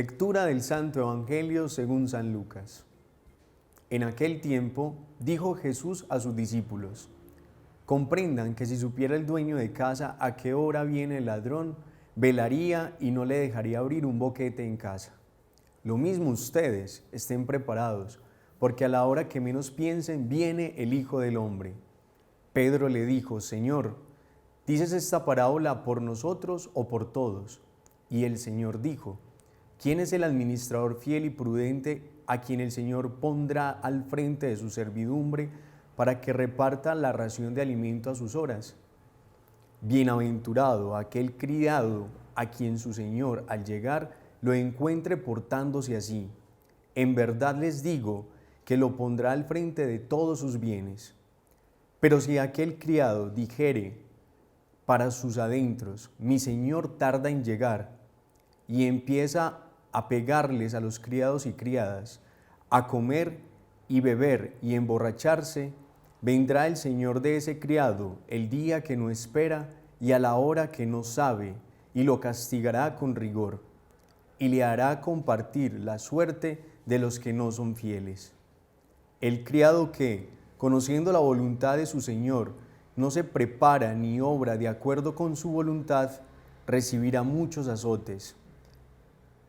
Lectura del Santo Evangelio según San Lucas. En aquel tiempo dijo Jesús a sus discípulos: comprendan que si supiera el dueño de casa a qué hora viene el ladrón, velaría y no le dejaría abrir un boquete en casa. Lo mismo ustedes, estén preparados, porque a la hora que menos piensen viene el Hijo del Hombre. Pedro le dijo: Señor, ¿dices esta parábola por nosotros o por todos? Y el Señor dijo: ¿quién es el administrador fiel y prudente a quien el Señor pondrá al frente de su servidumbre para que reparta la ración de alimento a sus horas? Bienaventurado aquel criado a quien su Señor al llegar lo encuentre portándose así. En verdad les digo que lo pondrá al frente de todos sus bienes. Pero si aquel criado dijere para sus adentros: mi Señor tarda en llegar, y empieza a pegarles a los criados y criadas, a comer y beber y emborracharse, vendrá el Señor de ese criado el día que no espera y a la hora que no sabe, y lo castigará con rigor, y le hará compartir la suerte de los que no son fieles. El criado que, conociendo la voluntad de su Señor, no se prepara ni obra de acuerdo con su voluntad, recibirá muchos azotes.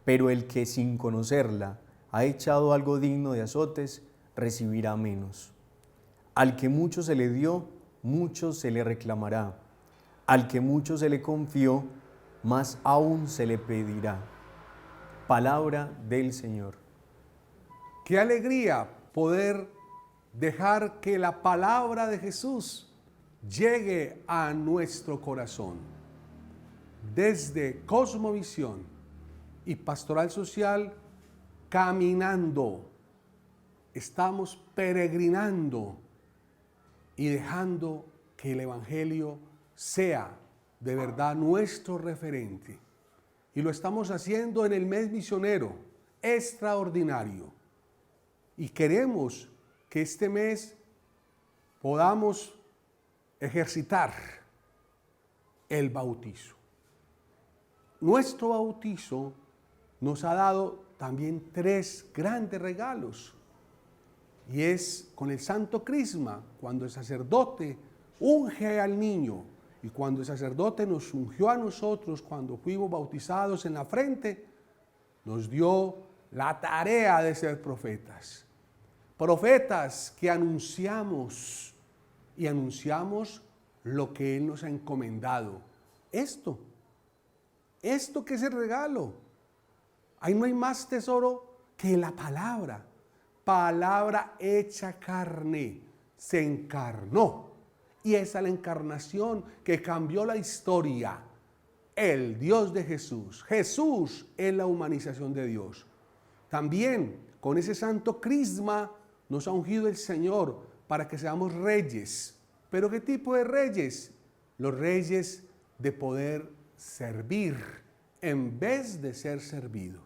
Pero el que sin conocerla ha echado algo digno de azotes, recibirá menos. Al que mucho se le dio, mucho se le reclamará. Al que mucho se le confió, más aún se le pedirá. Palabra del Señor. Qué alegría poder dejar que la palabra de Jesús llegue a nuestro corazón. Desde Cosmovisión y Pastoral Social, caminando, estamos peregrinando y dejando que el Evangelio sea de verdad nuestro referente. Y lo estamos haciendo en el mes misionero extraordinario. Y queremos que este mes podamos ejercitar el bautizo. Nuestro bautizo nos ha dado también 3 grandes regalos. Y es con el Santo Crisma, cuando el sacerdote unge al niño, y cuando el sacerdote nos ungió a nosotros, cuando fuimos bautizados en la frente, nos dio la tarea de ser profetas. Profetas que anunciamos y anunciamos lo que Él nos ha encomendado. Esto que es el regalo. Ahí no hay más tesoro que la palabra. Palabra hecha carne, se encarnó. Y esa es la encarnación que cambió la historia. El Dios de Jesús. Jesús es la humanización de Dios. También con ese santo crisma nos ha ungido el Señor para que seamos reyes. ¿Pero qué tipo de reyes? Los reyes de poder servir en vez de ser servido.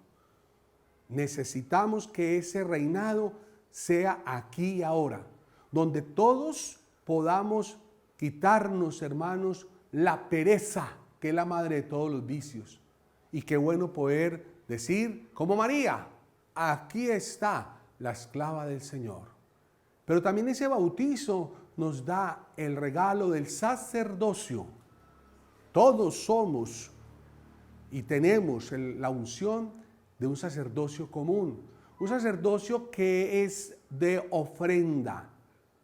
Necesitamos que ese reinado sea aquí y ahora, donde todos podamos quitarnos, hermanos, la pereza, que es la madre de todos los vicios. Y qué bueno poder decir, como María: aquí está la esclava del Señor. Pero también ese bautizo nos da el regalo del sacerdocio. Todos somos y tenemos la unción de un sacerdocio común, un sacerdocio que es de ofrenda.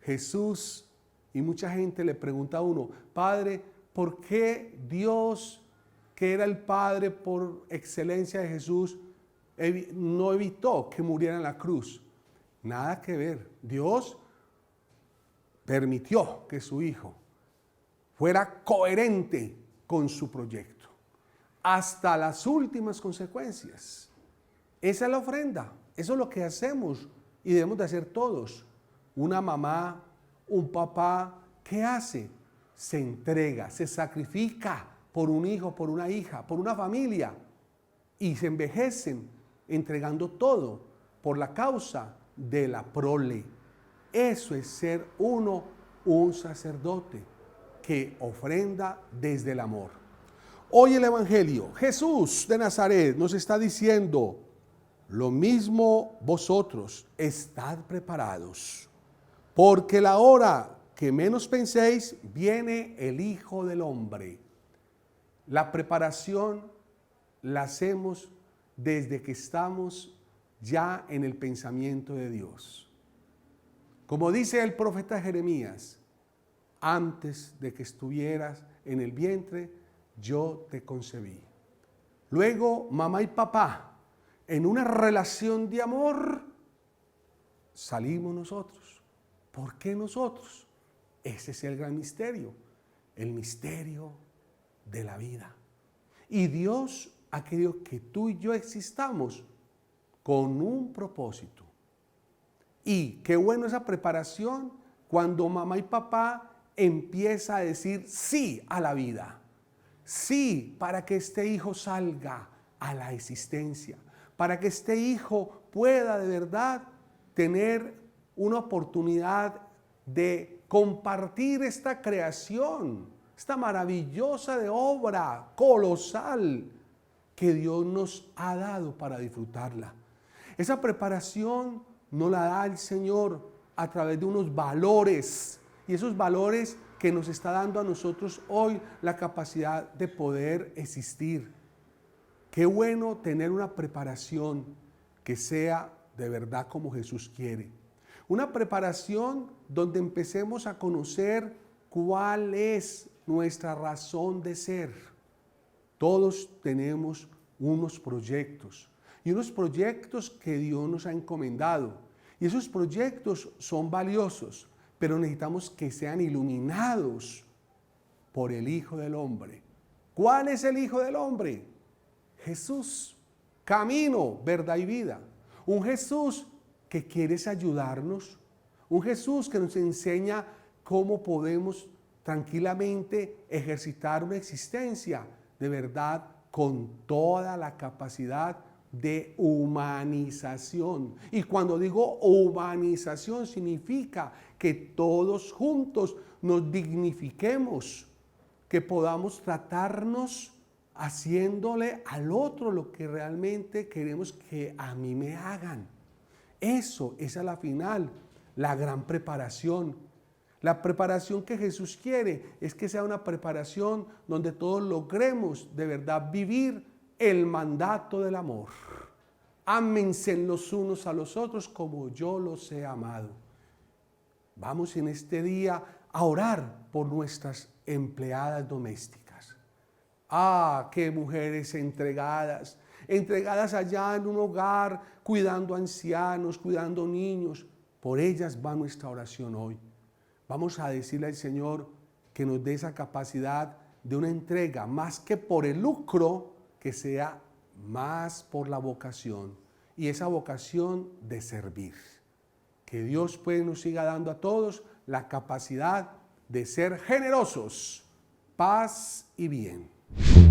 Jesús, y mucha gente le pregunta a uno: Padre, ¿por qué Dios, que era el Padre por excelencia de Jesús, no evitó que muriera en la cruz? Nada que ver. Dios permitió que su Hijo fuera coherente con su proyecto, hasta las últimas consecuencias. Esa es la ofrenda, eso es lo que hacemos y debemos de hacer todos. Una mamá, un papá, ¿qué hace? Se entrega, se sacrifica por un hijo, por una hija, por una familia, y se envejecen entregando todo por la causa de la prole. Eso es ser uno un sacerdote que ofrenda desde el amor. Hoy el Evangelio, Jesús de Nazaret nos está diciendo: lo mismo vosotros, estad preparados, porque la hora que menos penséis, viene el Hijo del Hombre. La preparación la hacemos desde que estamos ya en el pensamiento de Dios. Como dice el profeta Jeremías, antes de que estuvieras en el vientre, yo te concebí. Luego, mamá y papá, en una relación de amor, salimos nosotros. ¿Por qué nosotros? Ese es el gran misterio, el misterio de la vida. Y Dios ha querido que tú y yo existamos con un propósito. Y qué bueno esa preparación cuando mamá y papá empieza a decir sí a la vida. Sí, para que este hijo salga a la existencia, para que este hijo pueda de verdad tener una oportunidad de compartir esta creación, esta maravillosa de obra colosal que Dios nos ha dado para disfrutarla. Esa preparación nos la da el Señor a través de unos valores, y esos valores que nos está dando a nosotros hoy la capacidad de poder existir. Qué bueno tener una preparación que sea de verdad como Jesús quiere. Una preparación donde empecemos a conocer cuál es nuestra razón de ser. Todos tenemos unos proyectos y unos proyectos que Dios nos ha encomendado. Y esos proyectos son valiosos, pero necesitamos que sean iluminados por el Hijo del Hombre. ¿Cuál es el Hijo del Hombre? Jesús, camino, verdad y vida. Un Jesús que quiere ayudarnos, un Jesús que nos enseña cómo podemos tranquilamente ejercitar una existencia de verdad con toda la capacidad de humanización. Y cuando digo humanización significa que todos juntos nos dignifiquemos, que podamos tratarnos haciéndole al otro lo que realmente queremos que a mí me hagan. Eso es a la final la gran preparación. La preparación que Jesús quiere es que sea una preparación donde todos logremos de verdad vivir el mandato del amor. Ámense los unos a los otros como yo los he amado. Vamos en este día a orar por nuestras empleadas domésticas. Ah, qué mujeres entregadas allá en un hogar, cuidando ancianos, cuidando niños. Por ellas va nuestra oración hoy. Vamos a decirle al Señor que nos dé esa capacidad de una entrega, más que por el lucro, que sea más por la vocación, y esa vocación de servir. Que Dios pues nos siga dando a todos la capacidad de ser generosos, paz y bien.